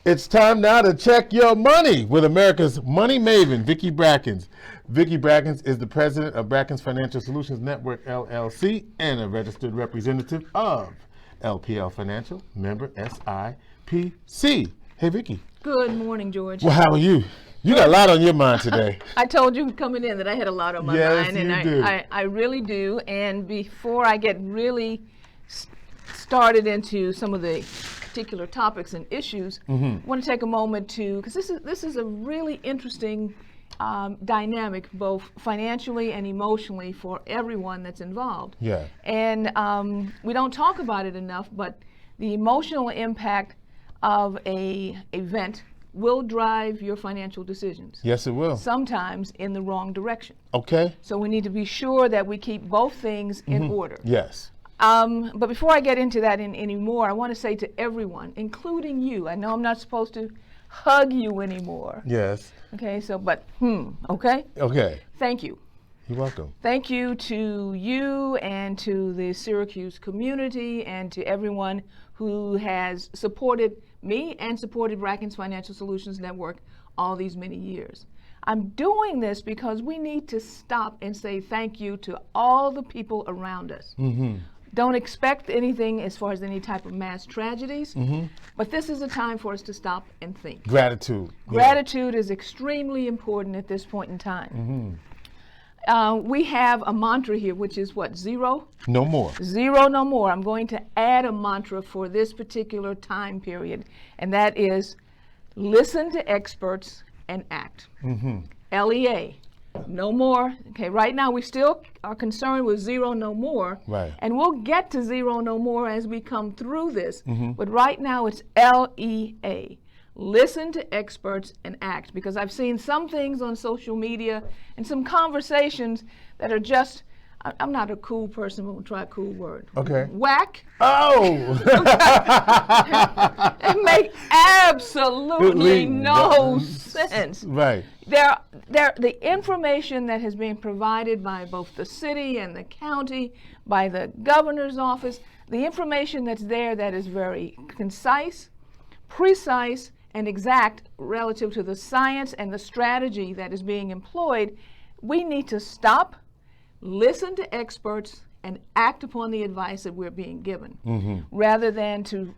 It's time now to check your money with America's money maven, Vicki Brackens. Vicki Brackens is the president of Brackens Financial Solutions Network, LLC, and a registered representative of LPL Financial, member SIPC. Hey, Vicki. Good morning, George. Well, how are you? You got a lot on your mind today. I told you coming in that I had a lot on my mind, and I really do. And before I get really started into some of the particular topics and issues, I want to take a moment to, because this is a really interesting dynamic, both financially and emotionally, for everyone that's involved. Yeah. And we don't talk about it enough, but the emotional impact of a event will drive your financial decisions. Yes, it will. Sometimes in the wrong direction. Okay. So we need to be sure that we keep both things in order. Yes. But before I get into that anymore, I want to say to everyone, including you, I know I'm not supposed to hug you anymore. Yes. Okay, so, but, okay? Okay. Thank you. You're welcome. Thank you to you and to the Syracuse community and to everyone who has supported me and supported Brackens Financial Solutions Network all these many years. I'm doing this because we need to stop and say thank you to all the people around us. Don't expect anything as far as any type of mass tragedies, but this is a time for us to stop and think. Gratitude. Gratitude is extremely important at this point in time. We have a mantra here, which is what, zero? No more. Zero, no more. I'm going to add a mantra for this particular time period, and that is listen to experts and act. LEA, no more. Okay, right now we still are concerned with zero, no more. Right. And we'll get to zero, no more as we come through this. But right now it's LEA. Listen to experts and act, because I've seen some things on social media and some conversations that are just, I'm not a cool person, but we'll try a cool word. Okay. Whack. Oh! It makes absolutely no sense. Right. The information that has been provided by both the city and the county, by the governor's office, the information that's there that is very concise, precise, and exact relative to the science and the strategy that is being employed, we need to stop, listen to experts, and act upon the advice that we're being given, rather than to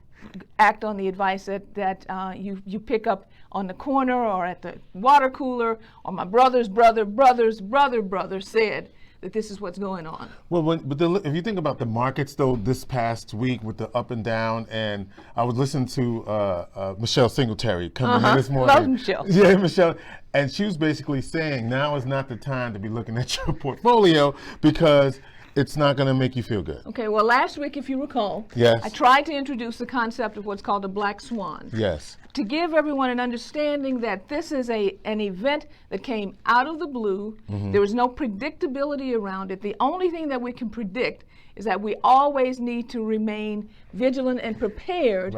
act on the advice that you pick up on the corner or at the water cooler, or my brother's brother said that this is what's going on. Well, if you think about the markets, though, this past week with the up and down, and I was listening to Michelle Singletary coming in this morning. Love Michelle. Yeah, Michelle. And she was basically saying now is not the time to be looking at your portfolio because it's not going to make you feel good. Okay, well, last week, if you recall, yes, I tried to introduce the concept of what's called a black swan. Yes. To give everyone an understanding that this is an event that came out of the blue. There was no predictability around it. The only thing that we can predict is that we always need to remain vigilant and prepared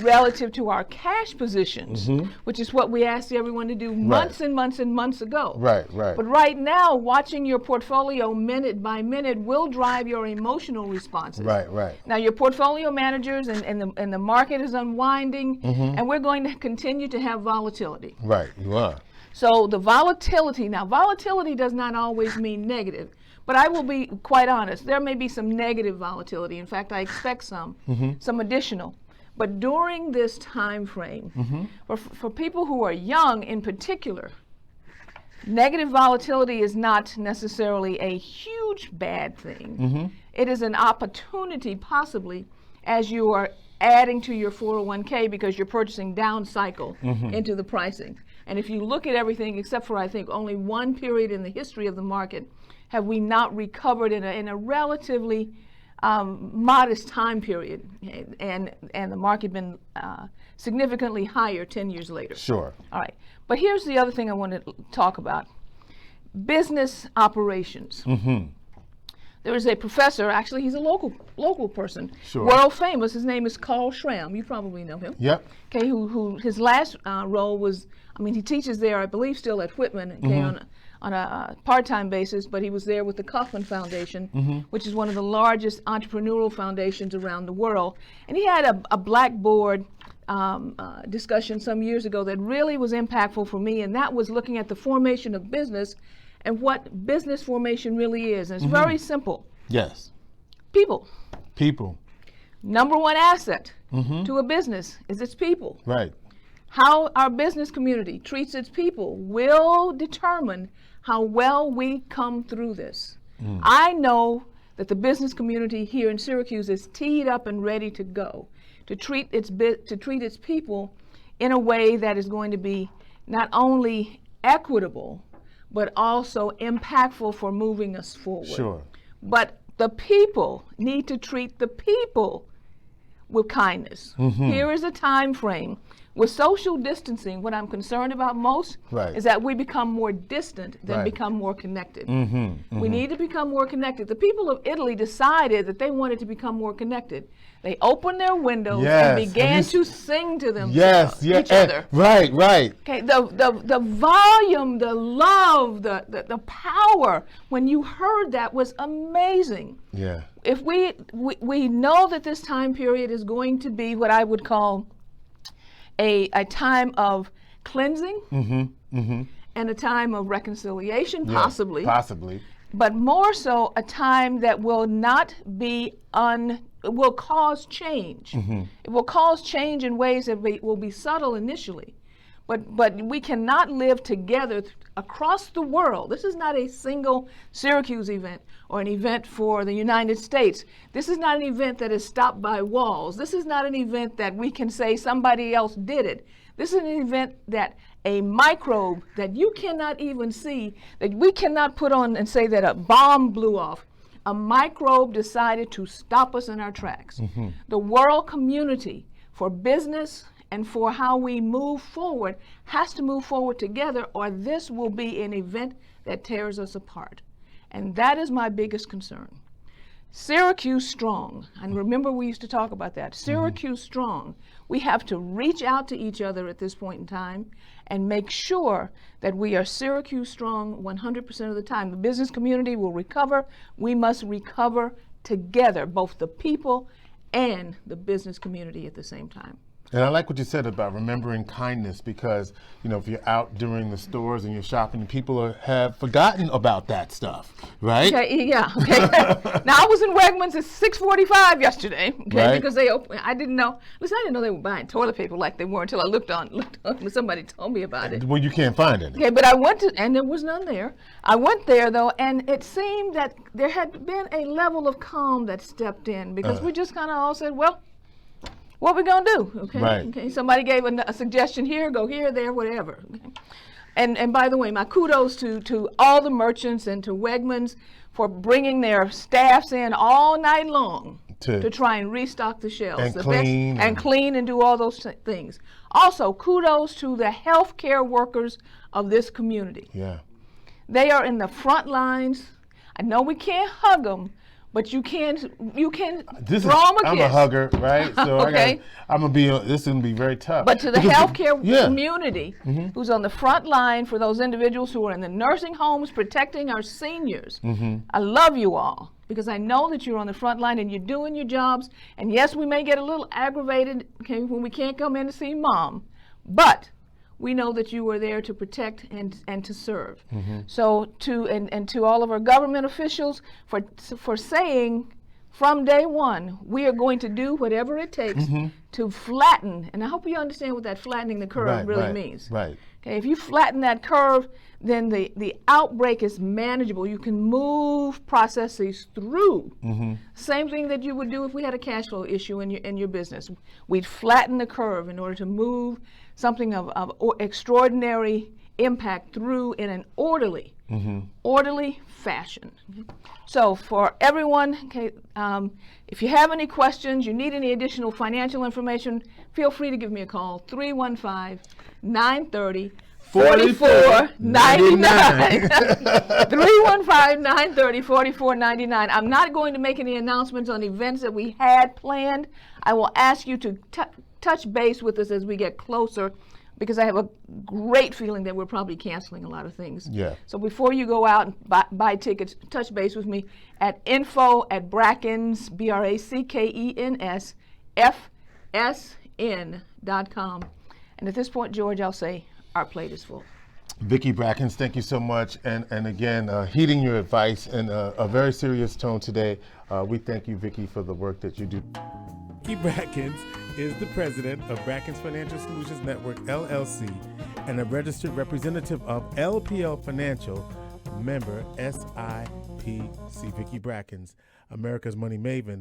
relative to our cash positions, which is what we asked everyone to do months and months and months ago. Right. But right now, watching your portfolio minute by minute will drive your emotional responses. Right. Now, your portfolio managers and the market is unwinding, and we're going to continue to have volatility. Right, you are. So the volatility does not always mean negative. But I will be quite honest, there may be some negative volatility. In fact, I expect some additional. But during this time frame, for people who are young in particular, negative volatility is not necessarily a huge bad thing. It is an opportunity possibly as you are adding to your 401k because you're purchasing down cycle into the pricing. And if you look at everything, except for I think only one period in the history of the market, have we not recovered in a relatively modest time period, and the market been significantly higher 10 years later. Sure. All right. But here's the other thing I want to talk about. Business operations. There is a professor, actually he's a local person, world famous. His name is Carl Schramm. You probably know him. Yep. Okay, who his last role was, he teaches there, I believe, still at Whitman, okay, on a part-time basis, but he was there with the Kauffman Foundation, which is one of the largest entrepreneurial foundations around the world. And he had a blackboard discussion some years ago that really was impactful for me, and that was looking at the formation of business and what business formation really is. And it's very simple. Yes. People. People. Number one asset to a business is its people. Right. How our business community treats its people will determine how well we come through this. I know that the business community here in Syracuse is teed up and ready to go to treat its people in a way that is going to be not only equitable but also impactful for moving us forward. Sure. But the people need to treat the people with kindness. Here is a time frame. With social distancing, what I'm concerned about most is that we become more distant than become more connected. We need to become more connected. The people of Italy decided that they wanted to become more connected. They opened their windows and began to sing to them each other. Right, right. Okay, the volume, the love, the power when you heard that was amazing. Yeah. If we know that this time period is going to be what I would call a time of cleansing and a time of reconciliation, possibly. Possibly. But more so a time that will not be it will cause change. It will cause change in ways that will be subtle initially. But we cannot live together across the world. This is not a single Syracuse event or an event for the United States. This is not an event that is stopped by walls. This is not an event that we can say somebody else did it. This is an event that a microbe that you cannot even see, that we cannot put on and say that a bomb blew off. A microbe decided to stop us in our tracks. The world community for business and for how we move forward has to move forward together, or this will be an event that tears us apart. And that is my biggest concern. Syracuse strong, and remember we used to talk about that, Syracuse strong. We have to reach out to each other at this point in time and make sure that we are Syracuse strong 100% of the time. The business community will recover. We must recover together, both the people and the business community at the same time. And I like what you said about remembering kindness, because, you know, if you're out during the stores and you're shopping, people have forgotten about that stuff, right? Okay, yeah. Okay. Now, I was in Wegmans at 6:45 yesterday, okay, because they opened. I didn't know. Listen, I didn't know they were buying toilet paper like they were until I looked on when somebody told me about it. Well, you can't find any. Okay, but I went to, and there was none there. I went there, though, and it seemed that there had been a level of calm that stepped in, because we just kind of all said, well, what we gonna do? Okay. Right. Okay. Somebody gave a suggestion here, go here, there, whatever. Okay. And by the way, my kudos to all the merchants and to Wegmans for bringing their staffs in all night long to try and restock the shelves and clean and do all those things. Also, kudos to the healthcare workers of this community. Yeah. They are in the front lines. I know we can't hug them, but you can throw them a kiss. I'm a hugger, right? So okay. This is gonna be very tough. But to the healthcare community who's on the front line, for those individuals who are in the nursing homes protecting our seniors, I love you all, because I know that you're on the front line and you're doing your jobs. And yes, we may get a little aggravated, okay, when we can't come in to see mom, but we know that you are there to protect and to serve. So to all of our government officials for saying from day one, we are going to do whatever it takes to flatten, and I hope you understand what that flattening the curve really means. Right. Okay, if you flatten that curve, then the outbreak is manageable. You can move processes through. Same thing that you would do if we had a cash flow issue in your business. We'd flatten the curve in order to move something of extraordinary impact through in an orderly fashion. So for everyone, okay, if you have any questions, you need any additional financial information, feel free to give me a call, 315-930-4499. 315-930-4499. I'm not going to make any announcements on events that we had planned. I will ask you to touch base with us as we get closer, because I have a great feeling that we're probably canceling a lot of things. Yeah. So before you go out and buy tickets, touch base with me at info@Brackens, Brackens, herein.com. And at this point, George, I'll say our plate is full. Vicki Brackens, thank you so much. And again, heeding your advice in a very serious tone today, we thank you, Vicki, for the work that you do. Vicki Brackens is the president of Brackens Financial Solutions Network, LLC, and a registered representative of LPL Financial, member SIPC. Vicki Brackens, America's Money Maven.